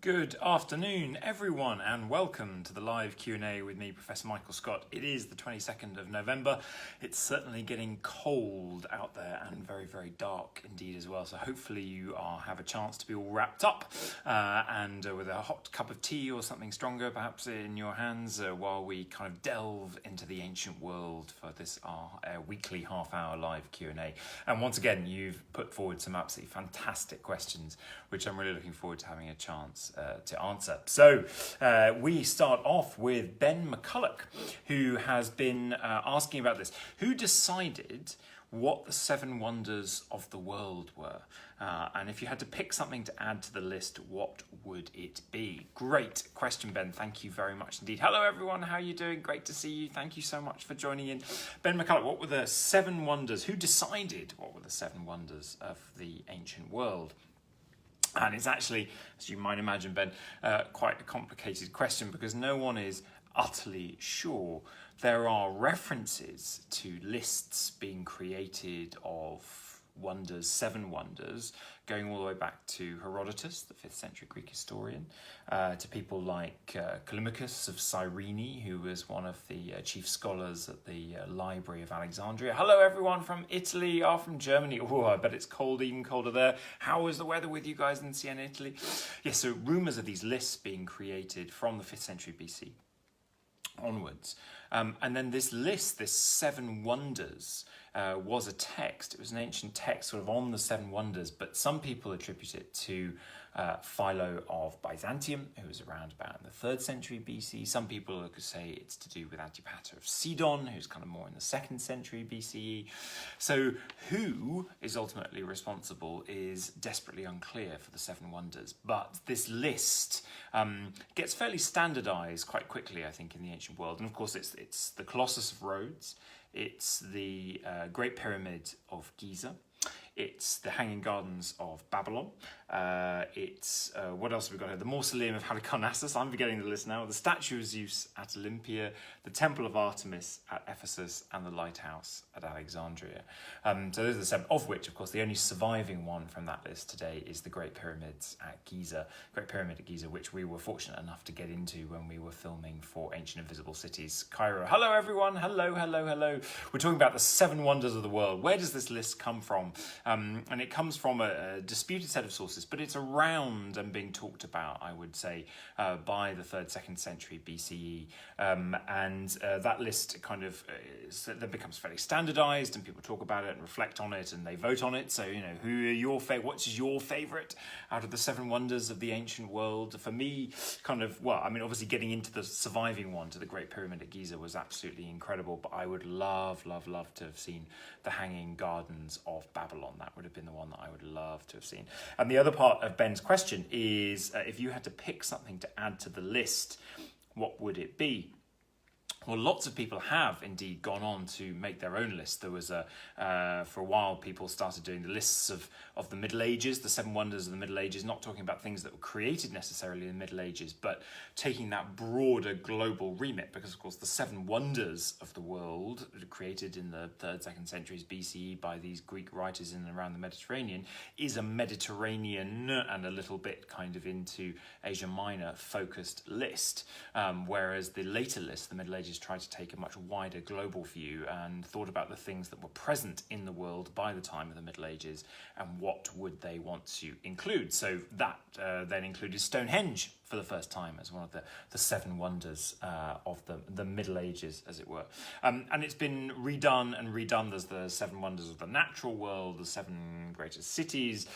Good afternoon, everyone, and welcome to the live Q&A with me, Professor Michael Scott. It is the 22nd of November. It's certainly getting cold out there and very, very dark indeed as well. So hopefully you have a chance to be all wrapped up and with a hot cup of tea or something stronger perhaps in your hands while we kind of delve into the ancient world for this our weekly half-hour live Q&A. And once again, you've put forward some absolutely fantastic questions, which I'm really looking forward to having a chance to answer. So we start off with Ben McCulloch, who has been asking about this. Who decided what the seven wonders of the world were? And if you had to pick something to add to the list, what would it be? Great question, Ben. Thank you very much indeed. Hello, everyone. How are you doing? Great to see you. Thank you so much for joining in. Ben McCulloch, what were the seven wonders? Who decided what were the seven wonders of the ancient world? And it's actually, as you might imagine, Ben, quite a complicated question because no one is utterly sure. There are references to lists being created of wonders, seven wonders, going all the way back to Herodotus, the 5th century Greek historian, to people like Callimachus of Cyrene, who was one of the chief scholars at the Library of Alexandria. Hello everyone from Italy, or from Germany. Oh, I bet it's cold, even colder there. How is the weather with you guys in Siena, Italy? Yes, so rumours of these lists being created from the 5th century BC onwards. And then this list, this seven wonders, was a text. It was an ancient text sort of on the seven wonders, but some people attribute it to Philo of Byzantium, who was around about in the 3rd century BC. Some people could say it's to do with Antipater of Sidon, who's kind of more in the 2nd century BCE. So who is ultimately responsible is desperately unclear for the seven wonders. But this list gets fairly standardized quite quickly, I think, in the ancient world. And of course, it's the Colossus of Rhodes, it's the Great Pyramid of Giza, it's the Hanging Gardens of Babylon. It's, what else have we got here? The Mausoleum of Halicarnassus, I'm forgetting the list now. The Statue of Zeus at Olympia, the Temple of Artemis at Ephesus, and the Lighthouse at Alexandria. So those are the seven, of which, of course, the only surviving one from that list today is the Great Pyramids at Giza. Great Pyramid at Giza, which we were fortunate enough to get into when we were filming for Ancient Invisible Cities, Cairo. Hello, everyone. Hello, hello, hello. We're talking about the seven wonders of the world. Where does this list come from? And it comes from a disputed set of sources, but it's around and being talked about, I would say, by the 3rd, 2nd century BCE. And that list kind of then becomes fairly standardized, and people talk about it and reflect on it, and they vote on it. So, you know, who are your what's your favorite out of the seven wonders of the ancient world? For me, kind of, well, I mean, obviously getting into the surviving one, to the Great Pyramid at Giza, was absolutely incredible, but I would love to have seen the Hanging Gardens of Babylon. That would have been the one that I would love to have seen. And the other part of Ben's question is, if you had to pick something to add to the list, what would it be? Well, lots of people have indeed gone on to make their own list. There was for a while, people started doing the lists of the Middle Ages, the seven wonders of the Middle Ages, not talking about things that were created necessarily in the Middle Ages, but taking that broader global remit, because of course the seven wonders of the world created in the 3rd, 2nd centuries BCE by these Greek writers in and around the Mediterranean is a Mediterranean and a little bit kind of into Asia Minor focused list, whereas the later list, the Middle Ages, tried to take a much wider global view and thought about the things that were present in the world by the time of the Middle Ages and what would they want to include. So that then included Stonehenge for the first time as one of the seven wonders of the Middle Ages, as it were. And it's been redone and redone. There's the seven wonders of the natural world, the seven greatest cities.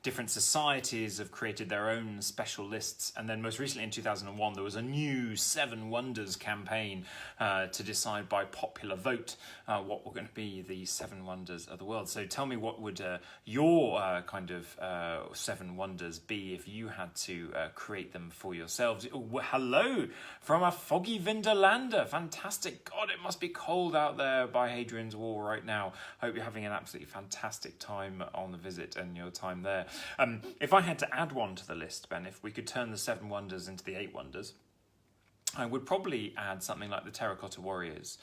Different societies have created their own special lists. And then most recently in 2001, there was a new Seven Wonders campaign to decide by popular vote what were going to be the seven wonders of the world. So tell me, what would your kind of seven wonders be if you had to create them for yourselves? Oh, hello from a foggy Vinderlander. Fantastic. God, it must be cold out there by Hadrian's Wall right now. Hope you're having an absolutely fantastic time on the visit and your time there. If I had to add one to the list, Ben, if we could turn the seven wonders into the eight wonders, I would probably add something like the terracotta warriors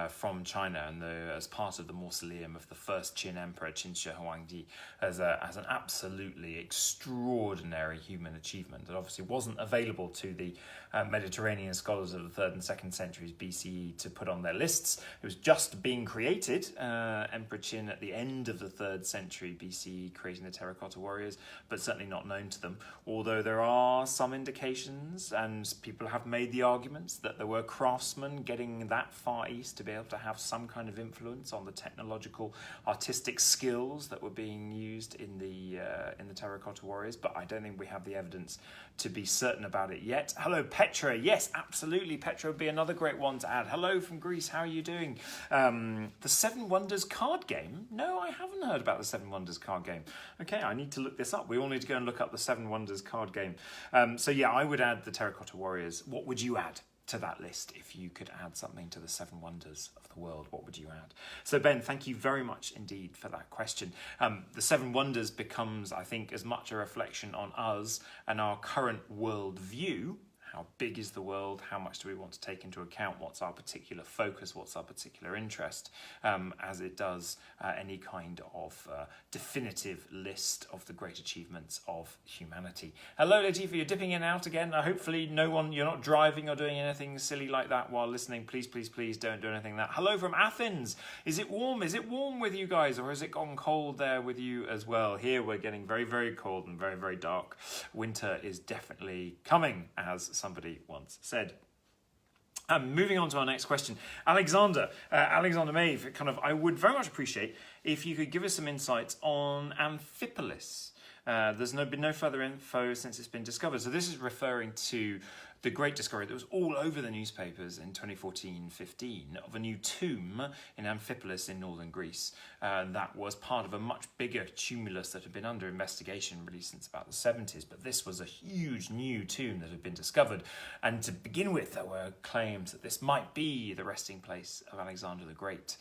from China, and as part of the mausoleum of the first Qin emperor, Qin Shi Huangdi, as an absolutely extraordinary human achievement that obviously wasn't available to the Mediterranean scholars of the 3rd and 2nd centuries BCE to put on their lists. It was just being created, Emperor Qin at the end of the 3rd century BCE creating the terracotta warriors, but certainly not known to them, although there are some indications, and people have made the arguments that there were craftsmen getting that far east to be able to have some kind of influence on the technological, artistic skills that were being used in the terracotta warriors, but I don't think we have the evidence to be certain about it yet. Hello, Petra. Yes, absolutely. Petra would be another great one to add. Hello from Greece. How are you doing? The Seven Wonders card game? No, I haven't heard about the Seven Wonders card game. Okay, I need to look this up. We all need to go and look up the Seven Wonders card game. So yeah, I would add the terracotta warriors. What would you add to that list? If you could add something to the Seven Wonders of the world, what would you add? So Ben, thank you very much indeed for that question. The Seven Wonders becomes, I think, as much a reflection on us and our current world view. How big is the world? How much do we want to take into account? What's our particular focus? What's our particular interest? As it does any kind of definitive list of the great achievements of humanity. Hello, Latifa, you're dipping in and out again. Hopefully you're not driving or doing anything silly like that while listening. Please, please, please don't do anything like that. Hello from Athens. Is it warm? Is it warm with you guys, or has it gone cold there with you as well? Here we're getting very, very cold and very, very dark. Winter is definitely coming, as somebody once said. Moving on to our next question, Alexander Maeve, I would very much appreciate if you could give us some insights on Amphipolis. There's been no further info since it's been discovered. So this is referring to the great discovery that was all over the newspapers in 2014-15 of a new tomb in Amphipolis in northern Greece. That was part of a much bigger tumulus that had been under investigation really since about the 70s. But this was a huge new tomb that had been discovered. And to begin with, there were claims that this might be the resting place of Alexander the Great,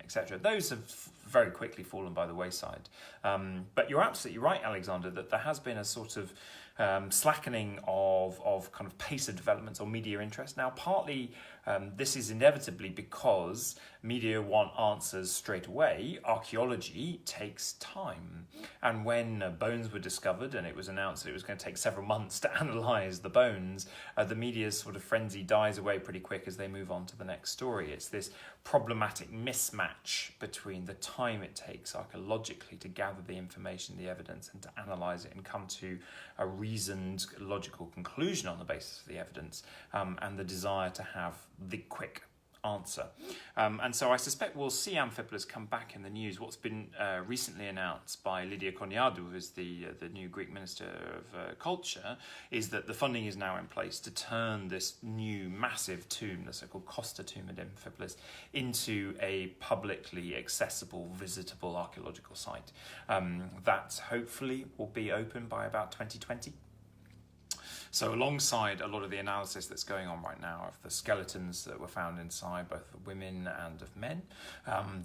etc. Those have very quickly fallen by the wayside. But you're absolutely right, Alexander, that there has been a sort of slackening of kind of pace of developments or media interest. Now, partly this is inevitably because media want answers straight away. Archaeology takes time. And when bones were discovered and it was announced that it was going to take several months to analyse the bones, the media's sort of frenzy dies away pretty quick as they move on to the next story. It's this problematic mismatch between the time it takes archaeologically to gather the information, the evidence, and to analyse it and come to a reasoned, logical conclusion on the basis of the evidence, and the desire to have the quick answer. And so I suspect we'll see Amphipolis come back in the news. What's been recently announced by Lydia Koniadou, who is the new Greek Minister of Culture, is that the funding is now in place to turn this new massive tomb, the so-called Costa tomb at Amphipolis, into a publicly accessible, visitable archaeological site. That hopefully will be open by about 2020. So alongside a lot of the analysis that's going on right now of the skeletons that were found inside, both of women and of men,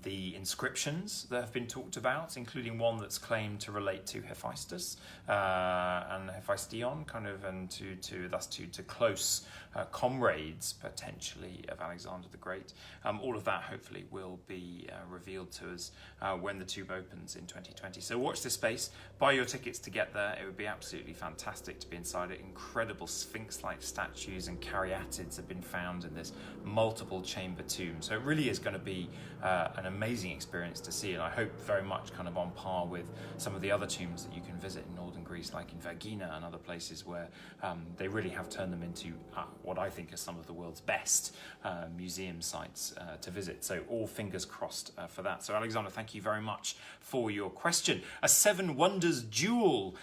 the inscriptions that have been talked about, including one that's claimed to relate to Hephaestus and Hephaestion, and to close comrades potentially of Alexander the Great. All of that hopefully will be revealed to us when the tomb opens in 2020. So watch this space, buy your tickets to get there. It would be absolutely fantastic to be inside it. Incredible sphinx-like statues and caryatids have been found in this multiple chamber tomb. So it really is going to be an amazing experience to see, and I hope very much on par with some of the other tombs that you can visit in northern Greece, like in Vergina and other places where they really have turned them into what I think are some of the world's best museum sites to visit. So all fingers crossed for that. So Alexander, thank you very much for your question. A Seven Wonders duel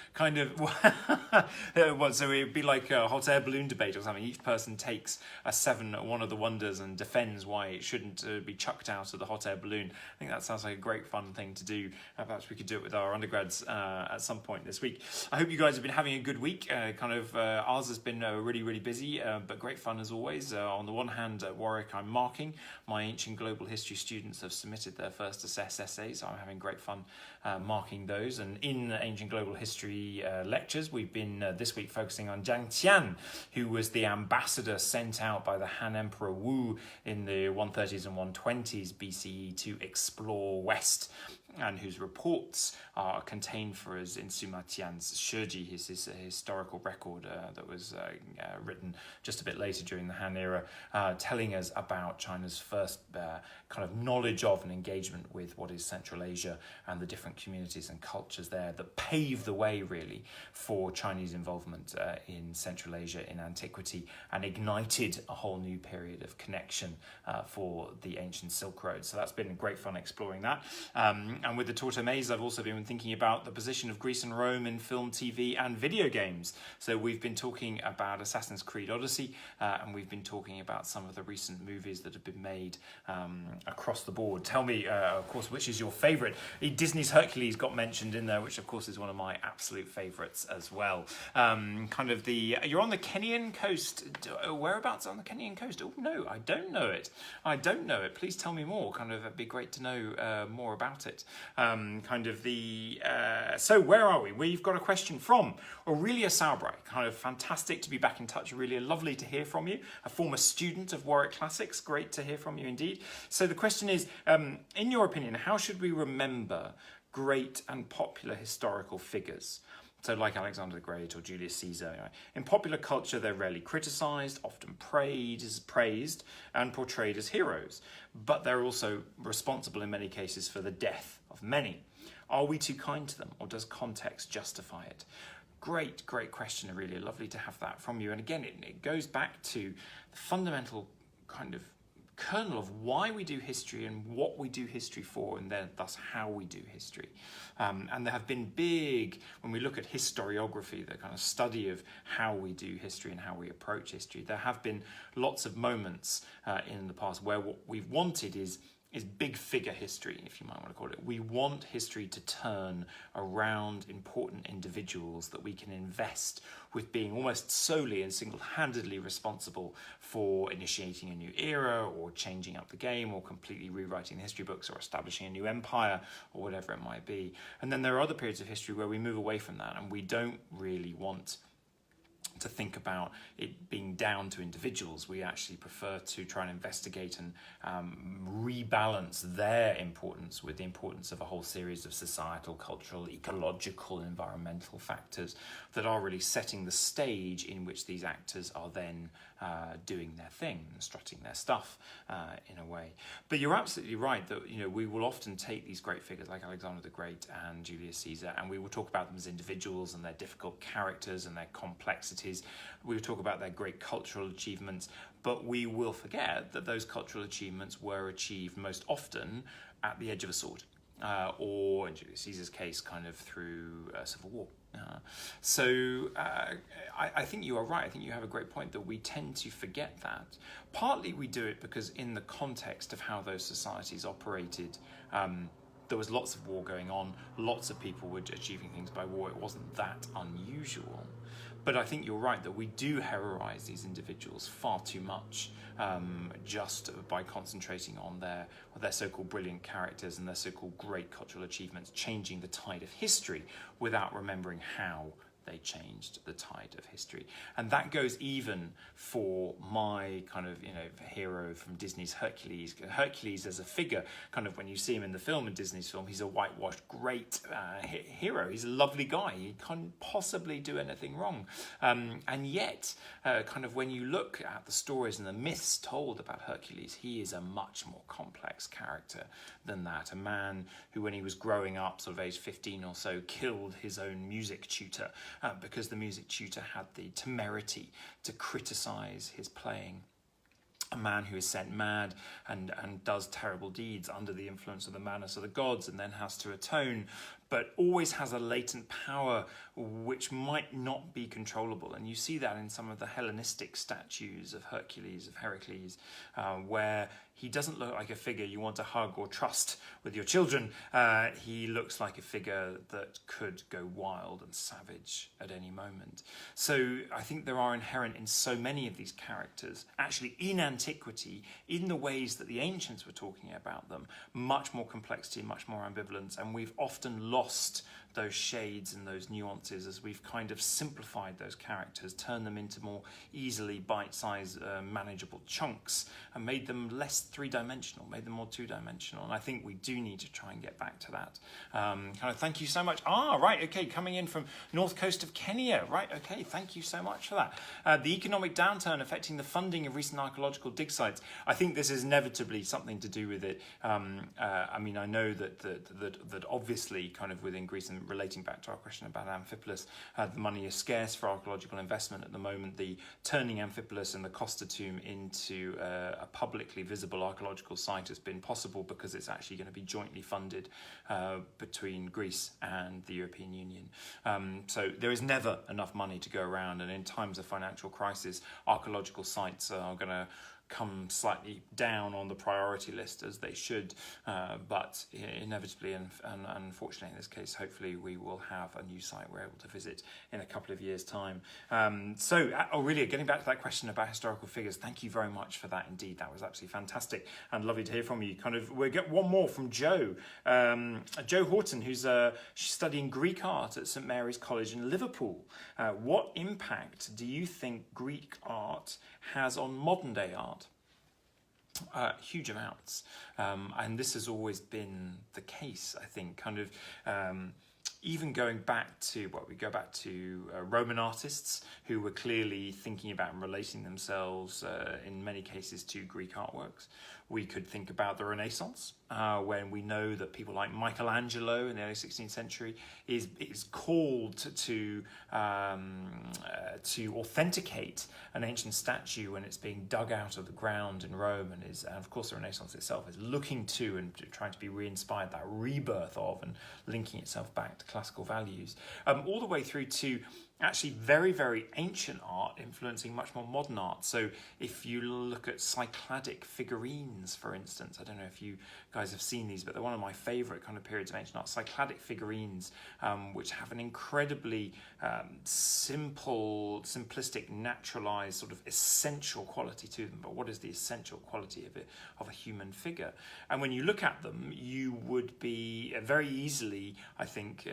so it would be like a hot air balloon debate or something. Each person takes one of the wonders and defends why it shouldn't be chucked out of the hot air balloon. I think that sounds like a great fun thing to do. Perhaps we could do it with our undergrads at some point this week. I hope you guys have been having a good week. Ours has been really, really busy, but great fun as always. On the one hand, at Warwick, I'm marking. My ancient global history students have submitted their first assess essays. So I'm having great fun marking those. And in ancient global history lectures, we've been this week focusing on Jiang Tian, who was the ambassador sent out by the Han Emperor Wu in the 130s and 120s BCE to explore West, and whose reports are contained for us in Sima Tian's Shiji, his historical record that was written just a bit later during the Han era, telling us about China's first kind of knowledge of and engagement with what is Central Asia and the different communities and cultures there that paved the way really for Chinese involvement in Central Asia in antiquity and ignited a whole new period of connection for the ancient Silk Road. So that's been great fun exploring that. And with the Tortoise Maze, I've also been thinking about the position of Greece and Rome in film, TV, and video games. So we've been talking about Assassin's Creed Odyssey, and we've been talking about some of the recent movies that have been made across the board. Tell me, of course, which is your favourite? Disney's Hercules got mentioned in there, which of course is one of my absolute favourites as well. You're on the Kenyan coast. Whereabouts on the Kenyan coast? Oh no, I don't know it. Please tell me more. It'd be great to know more about it. So where are we? We've got a question from Aurelia Saubright. Fantastic to be back in touch. Really lovely to hear from you. A former student of Warwick Classics. Great to hear from you indeed. So the question is, in your opinion, how should we remember great and popular historical figures? So like Alexander the Great or Julius Caesar. In popular culture, they're rarely criticised, often praised and portrayed as heroes. But they're also responsible in many cases for the death of many. Are we too kind to them, or does context justify it? Great question, Aurelia. Lovely to have that from you. And again, it goes back to the fundamental kind of kernel of why we do history and what we do history for, and then thus how we do history. And there have been big, when we look at historiography, the kind of study of how we do history and how we approach history, there have been lots of moments in the past where what we've wanted is big figure history, if you might want to call it. We want history to turn around important individuals that we can invest with being almost solely and single-handedly responsible for initiating a new era or changing up the game or completely rewriting the history books or establishing a new empire or whatever it might be. And then there are other periods of history where we move away from that and we don't really want to think about it being down to individuals. We actually prefer to try and investigate and rebalance their importance with the importance of a whole series of societal, cultural, ecological, environmental factors that are really setting the stage in which these actors are then doing their thing, strutting their stuff in a way. But you're absolutely right that we will often take these great figures like Alexander the Great and Julius Caesar, and we will talk about them as individuals and their difficult characters and their complexities. We will talk about their great cultural achievements, but we will forget that those cultural achievements were achieved most often at the edge of a sword, or in Julius Caesar's case, through a civil war. I think you are right. I think you have a great point that we tend to forget that. Partly we do it because in the context of how those societies operated, there was lots of war going on, lots of people were achieving things by war. It wasn't that unusual. But I think you're right that we do heroise these individuals far too much, just by concentrating on their so-called brilliant characters and their so-called great cultural achievements, changing the tide of history without remembering how they changed the tide of history. And that goes even for my hero from Disney's Hercules. Hercules as a figure, when you see him in the film, in Disney's film, he's a whitewashed great hero. He's a lovely guy. He can't possibly do anything wrong. And yet, when you look at the stories and the myths told about Hercules, he is a much more complex character than that. A man who, when he was growing up, sort of age 15 or so, killed his own music tutor because the music tutor had the temerity to criticise his playing. A man who is sent mad and does terrible deeds under the influence of the madness of the gods and then has to atone, but always has a latent power which might not be controllable. And you see that in some of the Hellenistic statues of Hercules, of Heracles, where he doesn't look like a figure you want to hug or trust with your children. He looks like a figure that could go wild and savage at any moment. So I think there are inherent in so many of these characters, actually in antiquity, in the ways that the ancients were talking about them, much more complexity, much more ambivalence, and we've often lost those shades and those nuances as we've kind of simplified those characters, turned them into more easily bite-sized, manageable chunks, and made them less three-dimensional, made them more two-dimensional. And I think we do need to try and get back to that. Thank you so much. Right, okay, coming in from north coast of Kenya. Right, okay, thank you so much for that. The economic downturn affecting the funding of recent archaeological dig sites. I think this is inevitably something to do with it. I know that obviously kind of within Greece, and relating back to our question about Amphipolis, the money is scarce for archaeological investment at the moment. The turning Amphipolis and the Costa tomb into a publicly visible archaeological site has been possible because it's actually going to be jointly funded between Greece and the European Union. So there is never enough money to go around, and in times of financial crisis, archaeological sites are going to come slightly down on the priority list, as they should, but inevitably and unfortunately in this case, hopefully we will have a new site we're able to visit in a couple of years' time. Really getting back to that question about historical figures, thank you very much for that indeed. That was absolutely fantastic and lovely to hear from you. We'll get one more from Jo. Jo Horton, who's she's studying Greek art at St Mary's College in Liverpool. What impact do you think Greek art has on modern day art? Huge amounts, and this has always been the case, I think, even going back to Roman artists who were clearly thinking about and relating themselves in many cases to Greek artworks. We could think about the Renaissance, when we know that people like Michelangelo in the early 16th century is called to authenticate an ancient statue when it's being dug out of the ground in Rome, and of course the Renaissance itself is looking to and trying to be re-inspired, that rebirth of and linking itself back to classical values, all the way through to actually very, very ancient art influencing much more modern art. So if you look at Cycladic figurines, for instance, I don't know if you guys have seen these, but they're one of my favourite kind of periods of ancient art. Cycladic figurines, which have an incredibly simple, simplistic, naturalised sort of essential quality to them. But what is the essential quality of a human figure? And when you look at them, you would be very easily, I think,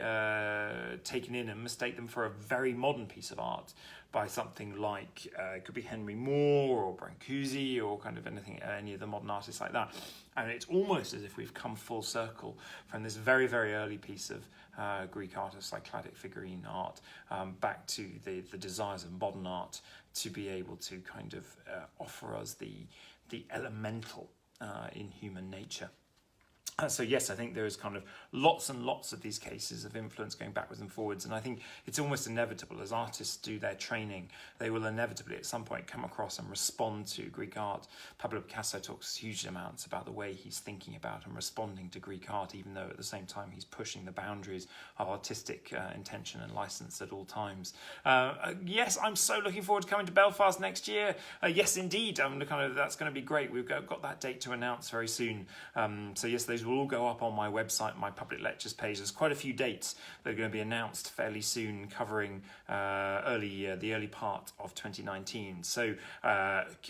taken in and mistake them for a very modern piece of art by something like it could be Henry Moore or Brancusi or kind of any of the modern artists like that. And it's almost as if we've come full circle from this very, very early piece of Greek art, of Cycladic figurine art, back to the desires of modern art to be able to kind of offer us the elemental in human nature. So yes, I think there is kind of lots and lots of these cases of influence going backwards and forwards, and I think it's almost inevitable as artists do their training, they will inevitably at some point come across and respond to Greek art. Pablo Picasso talks huge amounts about the way he's thinking about and responding to Greek art, even though at the same time he's pushing the boundaries of artistic intention and license at all times. Yes, I'm so looking forward to coming to Belfast next year. Yes, indeed, that's going to be great. We've got that date to announce very soon. So yes, those will all go up on my website, my public lectures page. There's quite a few dates that are going to be announced fairly soon, covering the early part of 2019. So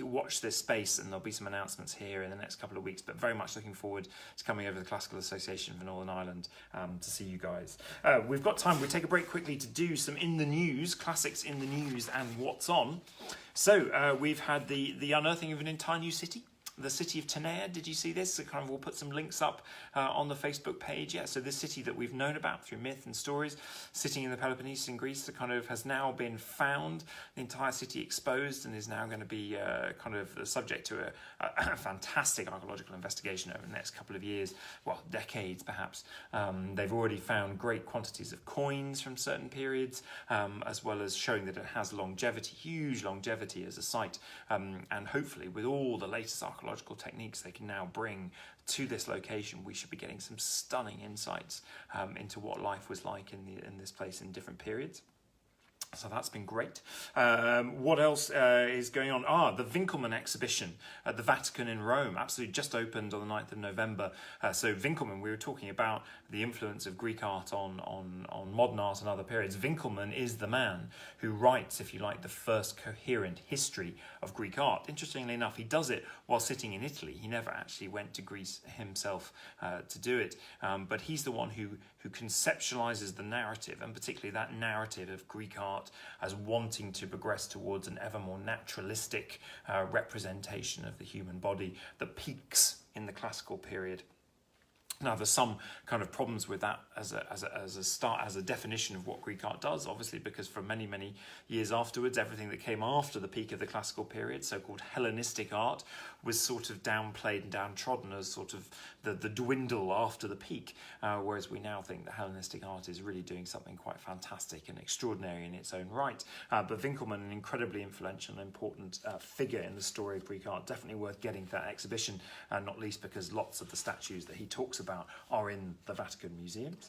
watch this space, and there'll be some announcements here in the next couple of weeks. But very much looking forward to coming over to the Classical Association for Northern Ireland to see you guys. We've got time. We'll take a break quickly to do some in the news, classics in the news, and what's on. So we've had the unearthing of an entire new city. The city of Tenea, did you see this? We'll put some links up on the Facebook page. Yeah, so this city that we've known about through myth and stories, sitting in the Peloponnese in Greece, has now been found, the entire city exposed, and is now going to be subject to a fantastic archaeological investigation over the next couple of years, decades perhaps. They've already found great quantities of coins from certain periods, as well as showing that it has longevity, huge longevity as a site, and hopefully with all the latest archaeological techniques they can now bring to this location, we should be getting some stunning insights into what life was like in this place in different periods. So that's been great. What else is going on? The Winkelmann exhibition at the Vatican in Rome, absolutely just opened on the 9th of November. So Winkelmann, we were talking about the influence of Greek art on modern art and other periods. Winkelmann is the man who writes, if you like, the first coherent history of Greek art. Interestingly enough, he does it while sitting in Italy. He never actually went to Greece himself to do it, but he's the one who conceptualizes the narrative, and particularly that narrative of Greek art as wanting to progress towards an ever more naturalistic representation of the human body that peaks in the classical period. Now, there's some kind of problems with that as a definition of what Greek art does, obviously, because for many, many years afterwards, everything that came after the peak of the classical period, so-called Hellenistic art, was sort of downplayed and downtrodden as sort of the dwindle after the peak, whereas we now think that Hellenistic art is really doing something quite fantastic and extraordinary in its own right. But Winkelmann, an incredibly influential and important figure in the story of Greek art, definitely worth getting to that exhibition, not least because lots of the statues that he talks about are in the Vatican museums.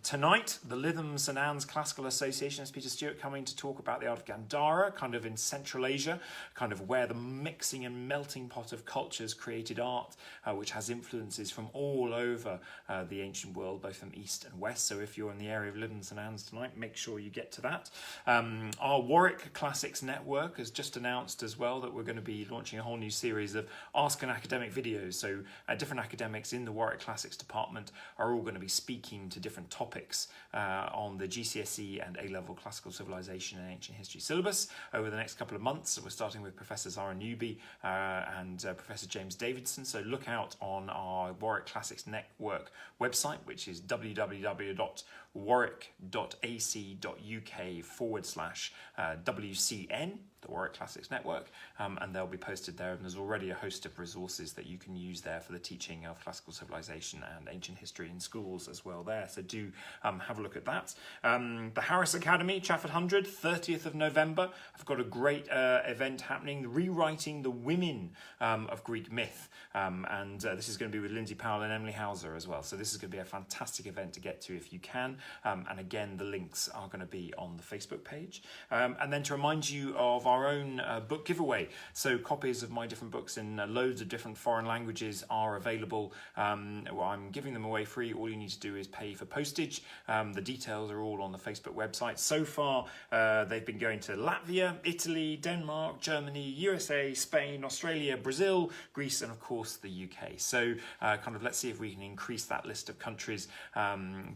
Tonight, the Lytham St Anne's Classical Association has Peter Stewart coming to talk about the art of Gandhara, kind of in Central Asia, kind of where the mixing and melting pot of cultures created art, which has influences from all over the ancient world, both from east and west. So if you're in the area of Lytham St Anne's tonight, make sure you get to that. Our Warwick Classics Network has just announced as well that we're going to be launching a whole new series of Ask an Academic videos. So different academics in the Warwick Classics department are all going to be speaking to different topics on the GCSE and A-level classical civilization and ancient history syllabus over the next couple of months. So we're starting with Professor Zara Newby and Professor James Davidson. So look out on our Warwick Classics Network website, which is www.warwick.ac.uk/WCN, the Warwick Classics Network, and they'll be posted there, and there's already a host of resources that you can use there for the teaching of classical civilization and ancient history in schools as well there, so do have a look at that. The Harris Academy, Chafford 100, 30th of November, I've got a great event happening, Rewriting the Women of Greek Myth, and this is going to be with Lindsay Powell and Emily Hauser as well, so this is going to be a fantastic event to get to if you can, and again the links are going to be on the Facebook page. And then to remind you of our own book giveaway. So copies of my different books in loads of different foreign languages are available. I'm giving them away free. All you need to do is pay for postage. The details are all on the Facebook website. So far, they've been going to Latvia, Italy, Denmark, Germany, USA, Spain, Australia, Brazil, Greece, and of course the UK. So kind of let's see if we can increase that list of countries.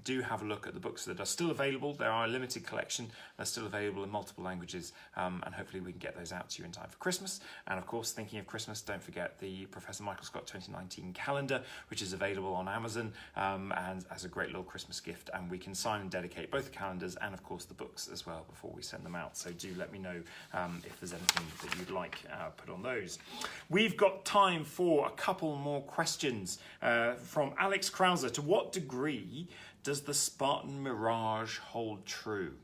Do have a look at the books that are still available. There are a limited collection. They're still available in multiple languages, and hopefully we can get those out to you in time for Christmas. And of course, thinking of Christmas, don't forget the Professor Michael Scott 2019 calendar, which is available on Amazon, and as a great little Christmas gift. And we can sign and dedicate both the calendars and of course the books as well before we send them out. So do let me know if there's anything that you'd like put on those. We've got time for a couple more questions from Alex Krauser. To what degree does the Spartan mirage hold true?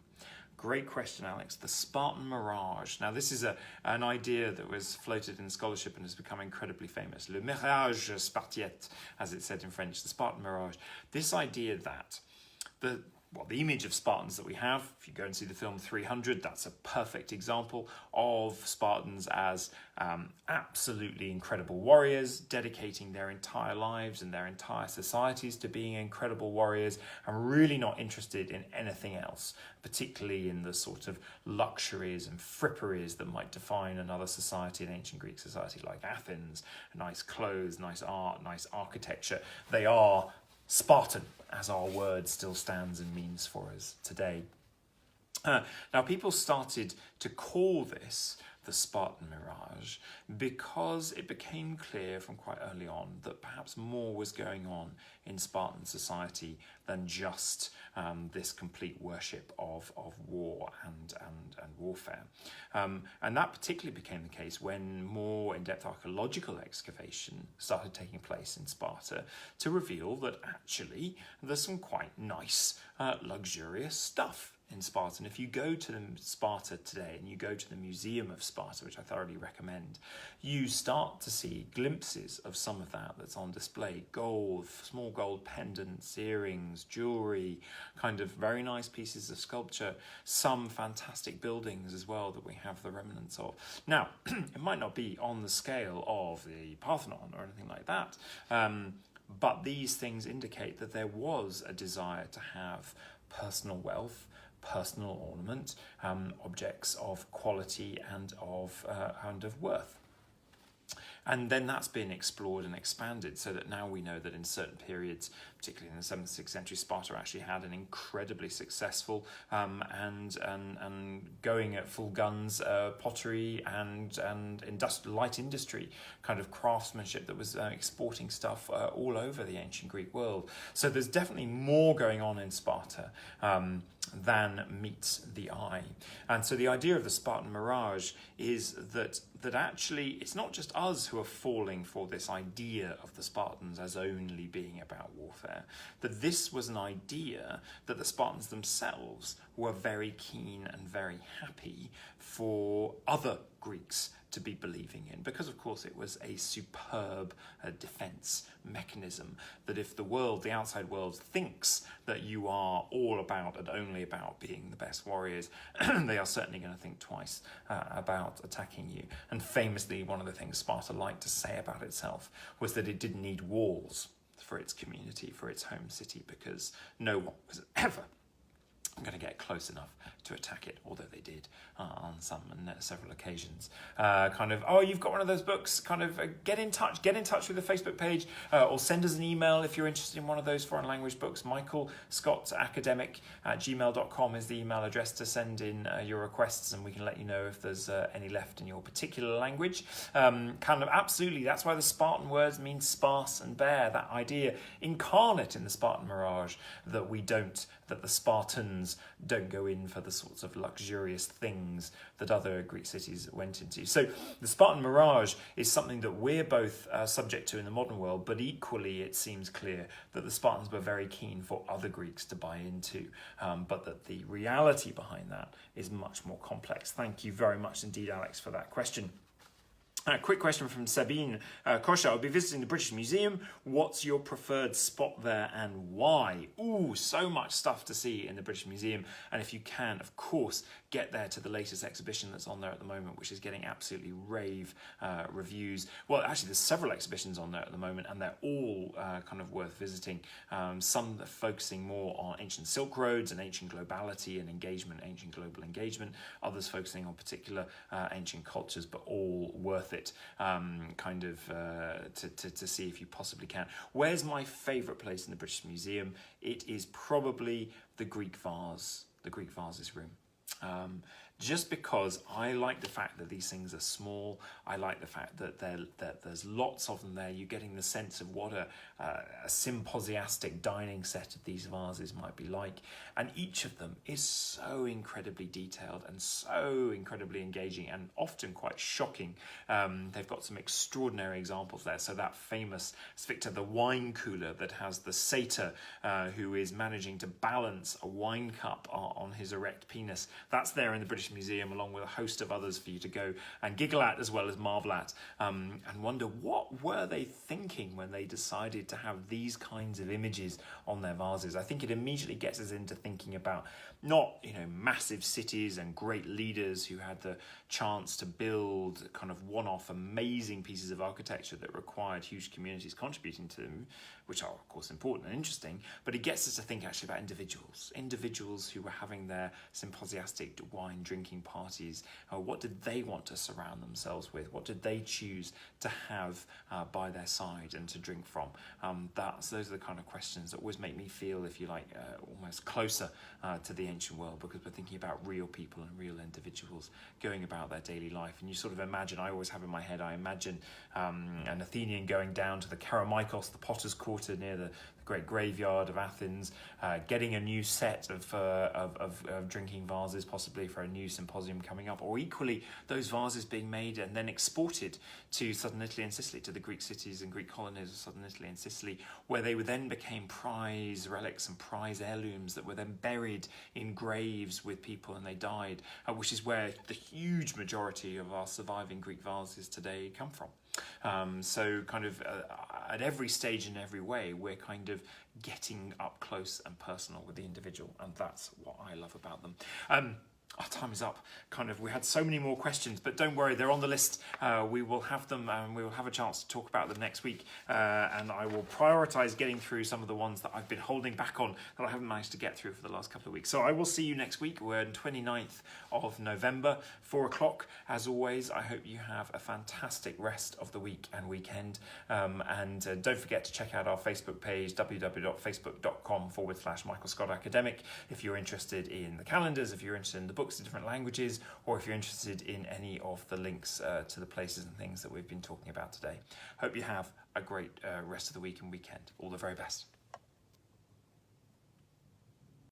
Great question, Alex. The Spartan mirage. Now, this is an idea that was floated in scholarship and has become incredibly famous. Le mirage spartiate, as it's said in French, the Spartan mirage. This idea that the image of Spartans that we have, if you go and see the film 300, that's a perfect example of Spartans as absolutely incredible warriors, dedicating their entire lives and their entire societies to being incredible warriors and really not interested in anything else, particularly in the sort of luxuries and fripperies that might define another society, an ancient Greek society like Athens. Nice clothes, nice art, nice architecture. They are Spartan, as our word still stands and means for us today. Now, people started to call this the Spartan mirage because it became clear from quite early on that perhaps more was going on in Spartan society than just this complete worship of war and warfare. And that particularly became the case when more in-depth archaeological excavation started taking place in Sparta to reveal that actually there's some quite nice, luxurious stuff in Sparta. And if you go to Sparta today and you go to the Museum of Sparta, which I thoroughly recommend, you start to see glimpses of some of that that's on display. Gold, small gold pendants, earrings, jewellery, kind of very nice pieces of sculpture, some fantastic buildings as well that we have the remnants of. Now, it might not be on the scale of the Parthenon or anything like that, but these things indicate that there was a desire to have personal wealth, personal ornament, objects of quality and of worth. And then that's been explored and expanded so that now we know that in certain periods, particularly in the 7th, 6th century, Sparta actually had an incredibly successful and going at full guns pottery and light industry kind of craftsmanship that was exporting stuff all over the ancient Greek world. So there's definitely more going on in Sparta than meets the eye. And so the idea of the Spartan mirage is that actually it's not just us who are falling for this idea of the Spartans as only being about warfare, that this was an idea that the Spartans themselves were very keen and very happy for other Greeks to be believing in, because of course it was a superb defense mechanism that if the outside world thinks that you are all about and only about being the best warriors, they are certainly going to think twice about attacking you. And famously, one of the things Sparta liked to say about itself was that it didn't need walls for its community, for its home city, because no one was ever going to get close enough to attack it, although they did on some and several occasions. You've got one of those books, get in touch with the Facebook page, or send us an email if you're interested in one of those foreign language books. michaelscottacademic@gmail.com is the email address to send in your requests, and we can let you know if there's any left in your particular language. Absolutely, that's why the Spartan words mean sparse and bare, that idea incarnate in the Spartan mirage that the Spartans don't go in for the sorts of luxurious things that other Greek cities went into. So the Spartan mirage is something that we're both subject to in the modern world, but equally it seems clear that the Spartans were very keen for other Greeks to buy into, but that the reality behind that is much more complex. Thank you very much indeed, Alex, for that question. A quick question from Sabine Kosha. I'll be visiting the British Museum. What's your preferred spot there and why? Ooh, so much stuff to see in the British Museum. And if you can, of course, get there to the latest exhibition that's on there at the moment, which is getting absolutely rave reviews. Well, actually, there's several exhibitions on there at the moment, and they're all kind of worth visiting. Some that are focusing more on ancient Silk Roads and ancient globality and engagement, ancient global engagement. Others focusing on particular ancient cultures, but all worth it to see if you possibly can. Where's my favourite place in the British Museum? It is probably the Greek vase, the Greek vases room. Just because I like the fact that these things are small, I like the fact that there's lots of them there. You're getting the sense of what a symposiastic dining set of these vases might be like. And each of them is so incredibly detailed and so incredibly engaging and often quite shocking. They've got some extraordinary examples there. So that famous Victor the wine cooler that has the satyr who is managing to balance a wine cup on his erect penis, that's there in the British Museum, along with a host of others for you to go and giggle at as well as marvel at, and wonder what were they thinking when they decided to have these kinds of images on their vases. I think it immediately gets us into thinking about not massive cities and great leaders who had the chance to build kind of one-off amazing pieces of architecture that required huge communities contributing to them, which are of course important and interesting, but it gets us to think actually about individuals who were having their symposiastic wine drinking parties. What did they want to surround themselves with? What did they choose to have by their side and to drink from? Those are the kind of questions that always make me feel, if you like, almost closer to the ancient world, because we're thinking about real people and real individuals going about their daily life. And you sort of imagine, I always have in my head, an Athenian going down to the Kerameikos, the potter's quarter near the great graveyard of Athens, getting a new set of drinking vases, possibly for a new symposium coming up, or equally those vases being made and then exported to southern Italy and Sicily, to the Greek cities and Greek colonies of southern Italy and Sicily, where they then became prize relics and prize heirlooms that were then buried in graves with people and they died, which is where the huge majority of our surviving Greek vases today come from. So kind of at every stage in every way, we're kind of getting up close and personal with the individual, and that's what I love about them. Our time is up. We had so many more questions, but don't worry, they're on the list. We will have them, and we will have a chance to talk about them next week. And I will prioritise getting through some of the ones that I've been holding back on that I haven't managed to get through for the last couple of weeks. So I will see you next week. We're on 29th of November, 4 o'clock. As always, I hope you have a fantastic rest of the week and weekend. And don't forget to check out our Facebook page, www.facebook.com/Michael Scott Academic, if you're interested in the calendars, if you're interested in the books in different languages, or if you're interested in any of the links to the places and things that we've been talking about today. Hope you have a great rest of the week and weekend. All the very best.